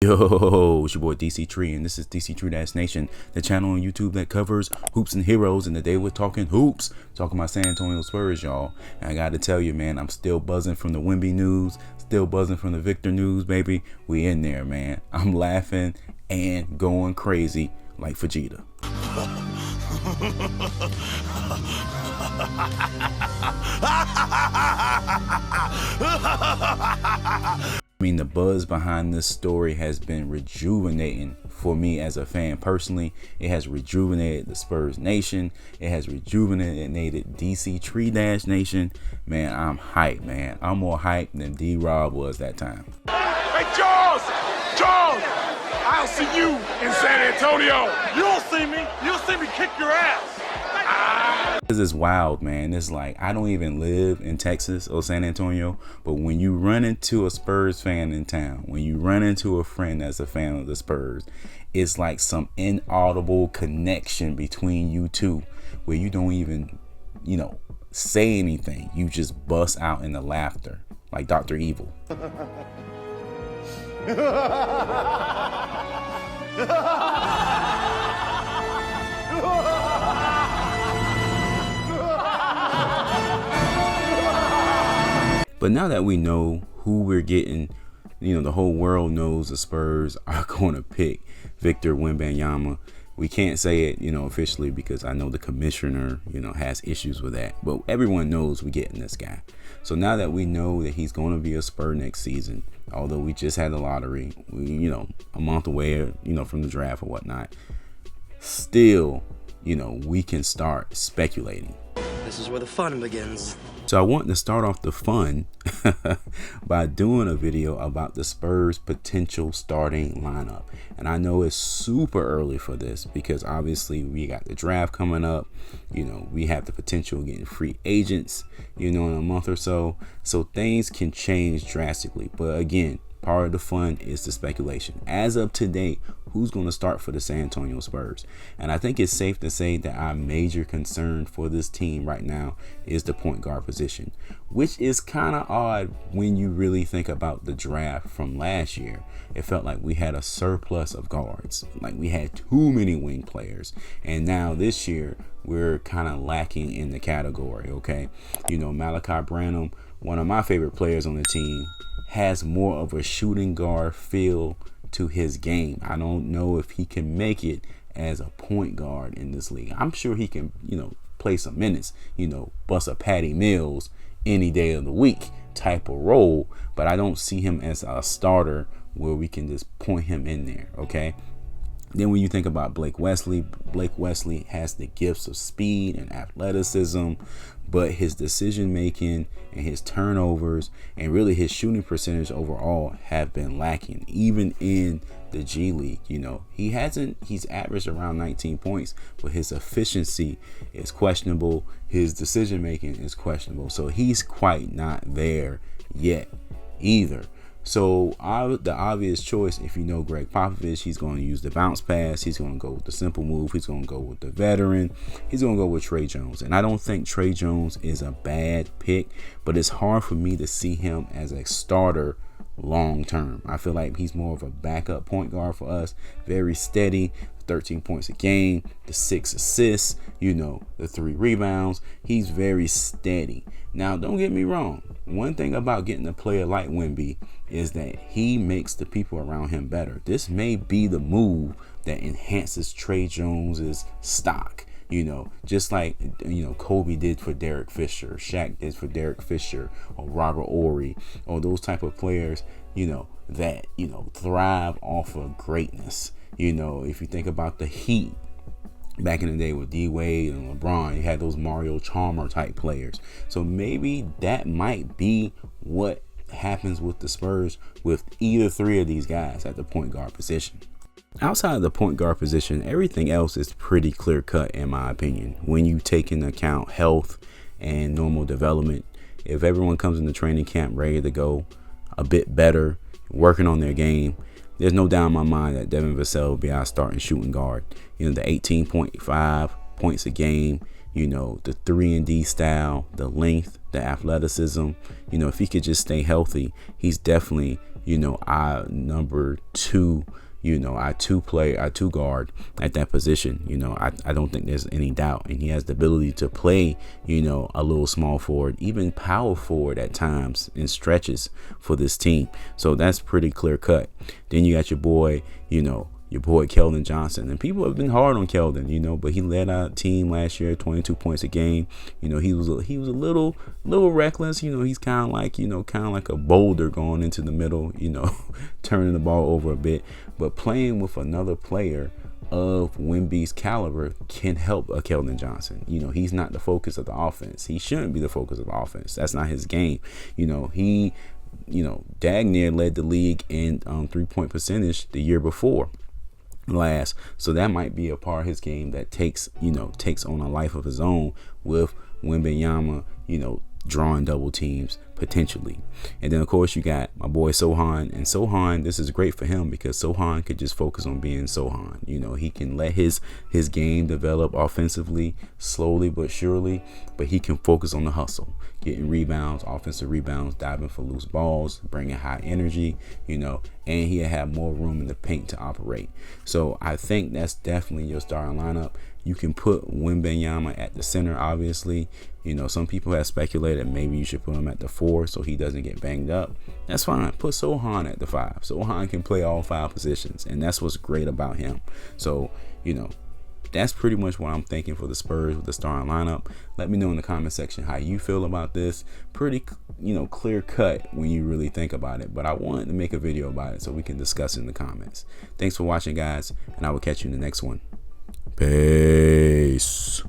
Yo, it's your boy Dctree, and this is Dctree-Nation, the channel on YouTube that covers hoops and heroes. And today we're talking hoops, talking about San Antonio Spurs, y'all. And I got to tell you, man, I'm still buzzing from the Wemby news, still buzzing from the Victor news, baby. We in there, man. I'm laughing and going crazy like Vegeta. I mean, the buzz behind this story has been rejuvenating for me as a fan personally. It has rejuvenated the Spurs Nation. It has rejuvenated Dctree-Nation. Man, I'm hyped, man. I'm more hyped than D-Rob was that time. Hey, Charles! Charles! I'll see you in San Antonio. You'll see me. You'll see me kick your ass. This is wild, man. It's like, I don't even live in Texas or San Antonio, but when you run into a Spurs fan in town, when you run into a friend that's a fan of the Spurs, it's like some inaudible connection between you two where you don't even, say anything. You just bust out into laughter like Dr. Evil. But now that we know who we're getting, the whole world knows the Spurs are going to pick Victor Wembanyama. We can't say it, officially because I know the commissioner, has issues with that. But everyone knows we're getting this guy. So now that we know that he's going to be a Spur next season, although we just had the lottery, a month away, from the draft or whatnot, still, we can start speculating. This is where the fun begins. So I want to start off the fun by doing a video about the Spurs' potential starting lineup. And I know it's super early for this because obviously we got the draft coming up. We have the potential of getting free agents, in a month or so. So things can change drastically. But again, part of the fun is the speculation. As of today, who's going to start for the San Antonio Spurs? And I think it's safe to say that our major concern for this team right now is the point guard position, which is kind of odd when you really think about the draft from last year. It felt like we had a surplus of guards, like we had too many wing players. And now this year, we're kind of lacking in the category, okay? Malachi Branham, one of my favorite players on the team, has more of a shooting guard feel to his game. I don't know if he can make it as a point guard in this league. I'm sure he can, play some minutes, bust a Patty Mills any day of the week type of role, but I don't see him as a starter where we can just point him in there, okay? Then when you think about Blake Wesley has the gifts of speed and athleticism, but his decision making and his turnovers and really his shooting percentage overall have been lacking, even in the G League. He's averaged around 19 points, but his efficiency is questionable. His decision making is questionable. So he's quite not there yet either. So the obvious choice, if you know Greg Popovich, he's going to use the bounce pass. He's going to go with the simple move. He's going to go with the veteran. He's going to go with Tre Jones. And I don't think Tre Jones is a bad pick, but it's hard for me to see him as a starter long term. I feel like he's more of a backup point guard for us. Very steady, 13 points a game, the 6 assists, the 3 rebounds. He's very steady. Now, don't get me wrong. One thing about getting a player like Wemby is that he makes the people around him better. This may be the move that enhances Tre Jones's stock. Just like, Kobe did for Derek Fisher, Shaq did for Derek Fisher, or Robert Horry, or those type of players, that, thrive off of greatness. If you think about the Heat, back in the day with D Wade and LeBron, you had those Mario Chalmers type players. So maybe that might be what happens with the Spurs with either three of these guys at the point guard position. Outside of the point guard position, everything else is pretty clear cut in my opinion. When you take into account health and normal development, if everyone comes into training camp ready to go, a bit better, working on their game, there's no doubt in my mind that Devin Vassell will be our starting shooting guard. The 18.5 points a game, the 3-and-D style, the length, the athleticism. You know, if he could just stay healthy, he's definitely, you know, our number two, you know, our two guard at that position. You know, I don't think there's any doubt. And he has the ability to play, you know, a little small forward, even power forward at times in stretches for this team. So that's pretty clear cut. Then you got your boy, you know, Keldon Johnson. And people have been hard on Keldon, you know, but he led our team last year, 22 points a game. You know, he was a little reckless. You know, he's kind of like a boulder going into the middle, you know, turning the ball over a bit. But playing with another player of Wemby's caliber can help a Keldon Johnson. You know, he's not the focus of the offense. He shouldn't be the focus of the offense. That's not his game. You know, he, you know, dang near led the league in 3-point percentage the year before last. So that might be a part of his game that takes on a life of his own with Wembanyama, you know, drawing double teams potentially. And then of course you got my boy Sohan, and Sohan, this is great for him because Sohan could just focus on being Sohan. You know, he can let his game develop offensively slowly but surely, but he can focus on the hustle, getting rebounds, offensive rebounds, diving for loose balls, bringing high energy, you know, and he'll have more room in the paint to operate. So I think that's definitely your starting lineup. You can put Wembanyama at the center, obviously. You know, some people have speculated maybe you should put him at the 4 so he doesn't get banged up. That's fine. Put Sohan at the 5. Sohan can play all 5 positions, and that's what's great about him. So, you know, that's pretty much what I'm thinking for the Spurs with the starting lineup. Let me know in the comment section how you feel about this. Pretty, you know, clear cut when you really think about it. But I wanted to make a video about it so we can discuss it in the comments. Thanks for watching, guys, and I will catch you in the next one. Peace.